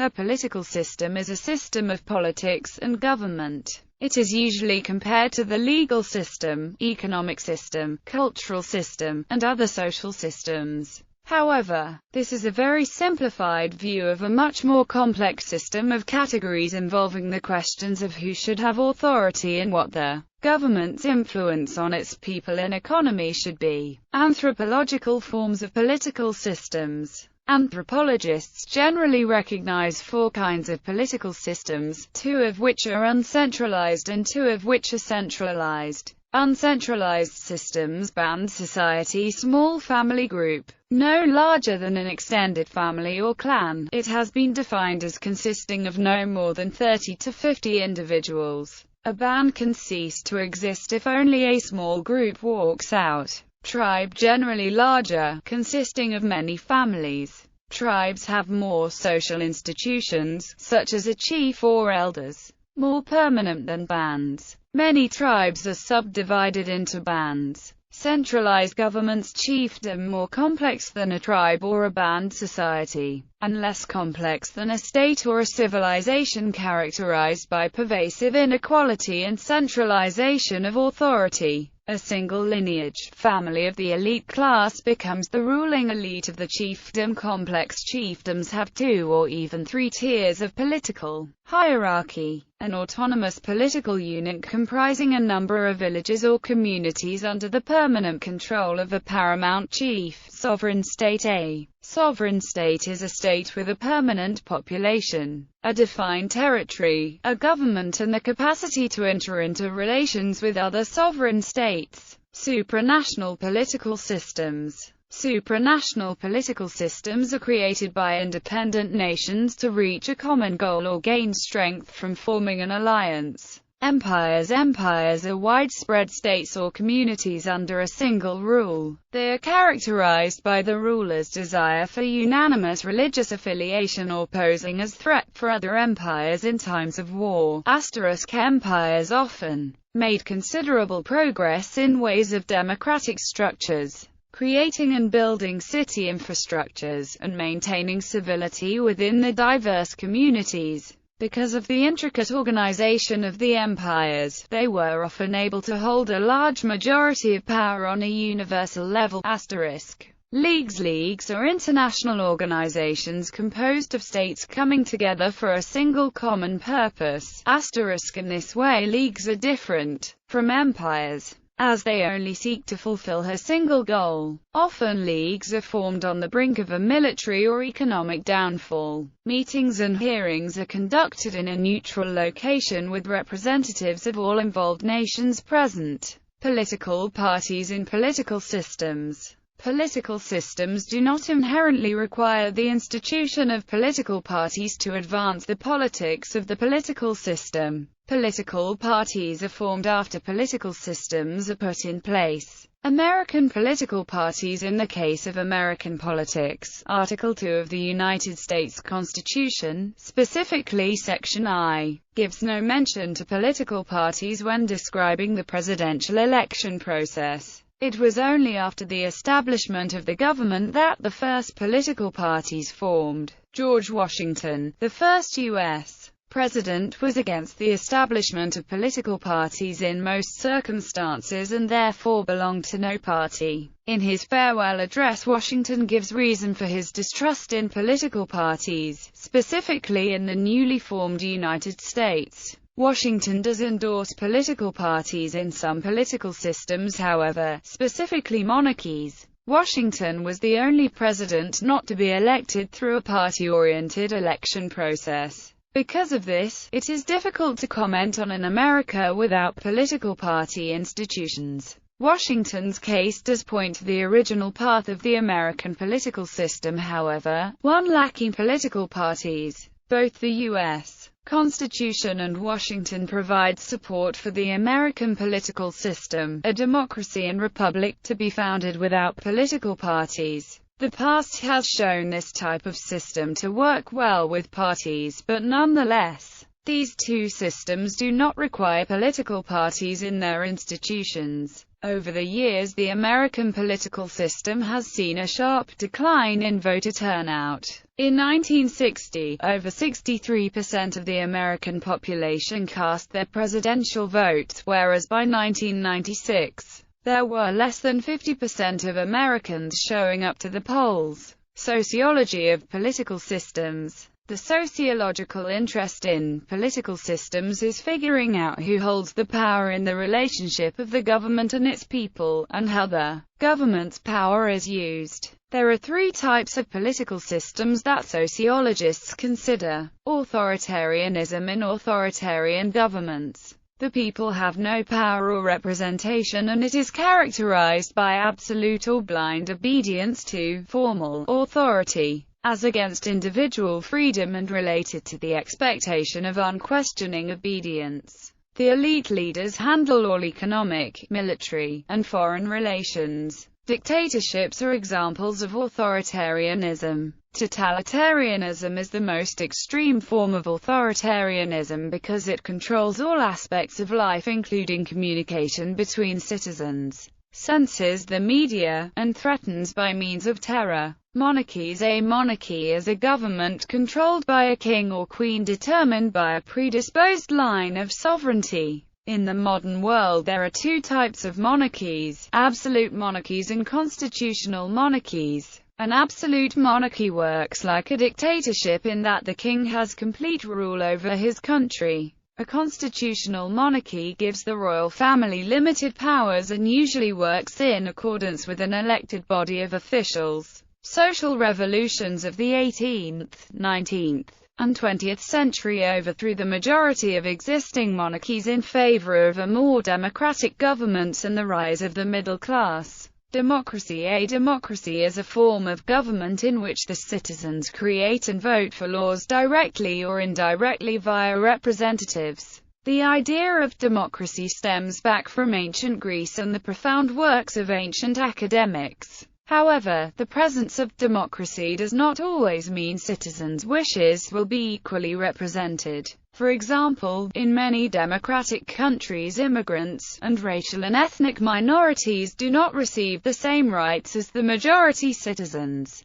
A political system is a system of politics and government. It is usually compared to the legal system, economic system, cultural system, and other social systems. However, this is a very simplified view of a much more complex system of categories involving the questions of who should have authority and what the government's influence on its people and economy should be. Anthropological forms of political systems. Anthropologists generally recognize four kinds of political systems, two of which are uncentralized and two of which are centralized. Uncentralized systems: band society, small family group, no larger than an extended family or clan. It has been defined as consisting of no more than 30 to 50 individuals. A band can cease to exist if only a small group walks out. Tribe, generally larger, consisting of many families. Tribes have more social institutions, such as a chief or elders, more permanent than bands. Many tribes are subdivided into bands. Centralized governments: chiefdom, more complex than a tribe or a band society, and less complex than a state or a civilization, characterized by pervasive inequality and centralization of authority. A single lineage, family of the elite class becomes the ruling elite of the chiefdom. Complex chiefdoms have 2 or even 3 tiers of political hierarchy. An autonomous political unit comprising a number of villages or communities under the permanent control of a paramount chief. Sovereign state. A sovereign state is a state with a permanent population, a defined territory, a government, and the capacity to enter into relations with other sovereign states. Supranational political systems. Supranational political systems are created by independent nations to reach a common goal or gain strength from forming an alliance. Empires. Empires are widespread states or communities under a single rule. They are characterized by the ruler's desire for unanimous religious affiliation or posing as threat for other empires in times of war. Empires often made considerable progress in ways of democratic structures, creating and building city infrastructures, and maintaining civility within the diverse communities. Because of the intricate organization of the empires, they were often able to hold a large majority of power on a universal level. Leagues. Leagues are international organizations composed of states coming together for a single common purpose. In this way, leagues are different from empires, as they only seek to fulfill a single goal. Often leagues are formed on the brink of a military or economic downfall. Meetings and hearings are conducted in a neutral location with representatives of all involved nations present. Political parties in political systems. Political systems do not inherently require the institution of political parties to advance the politics of the political system. Political parties are formed after political systems are put in place. American political parties. In the case of American politics, Article 2 of the United States Constitution, specifically Section I, gives no mention to political parties when describing the presidential election process. It was only after the establishment of the government that the first political parties formed. George Washington, the first U.S. president, was against the establishment of political parties in most circumstances and therefore belonged to no party. In his farewell address, Washington gives reason for his distrust in political parties, specifically in the newly formed United States. Washington does endorse political parties in some political systems, however, specifically monarchies. Washington was the only president not to be elected through a party-oriented election process. Because of this, it is difficult to comment on an America without political party institutions. Washington's case does point to the original path of the American political system, however, one lacking political parties. Both the U.S. Constitution and Washington provide support for the American political system, a democracy and republic to be founded without political parties. The past has shown this type of system to work well with parties, but nonetheless, these two systems do not require political parties in their institutions. Over the years, the American political system has seen a sharp decline in voter turnout. In 1960, over 63% of the American population cast their presidential votes, whereas by 1996, there were less than 50% of Americans showing up to the polls. Sociology of political systems. The sociological interest in political systems is figuring out who holds the power in the relationship of the government and its people, and how the government's power is used. There are three types of political systems that sociologists consider: authoritarianism in authoritarian governments. The people have no power or representation, and it is characterized by absolute or blind obedience to formal authority, as against individual freedom and related to the expectation of unquestioning obedience. The elite leaders handle all economic, military, and foreign relations. Dictatorships are examples of authoritarianism. Totalitarianism is the most extreme form of authoritarianism because it controls all aspects of life, including communication between citizens, censors the media, and threatens by means of terror. Monarchies. A monarchy is a government controlled by a king or queen determined by a predisposed line of sovereignty. In the modern world, there are two types of monarchies: absolute monarchies and constitutional monarchies. An absolute monarchy works like a dictatorship in that the king has complete rule over his country. A constitutional monarchy gives the royal family limited powers and usually works in accordance with an elected body of officials. Social revolutions of the 18th, 19th, and 20th century overthrew the majority of existing monarchies in favor of a more democratic governments and the rise of the middle class. Democracy. A democracy is a form of government in which the citizens create and vote for laws directly or indirectly via representatives. The idea of democracy stems back from ancient Greece and the profound works of ancient academics. However, the presence of democracy does not always mean citizens' wishes will be equally represented. For example, in many democratic countries, immigrants, and racial and ethnic minorities do not receive the same rights as the majority citizens.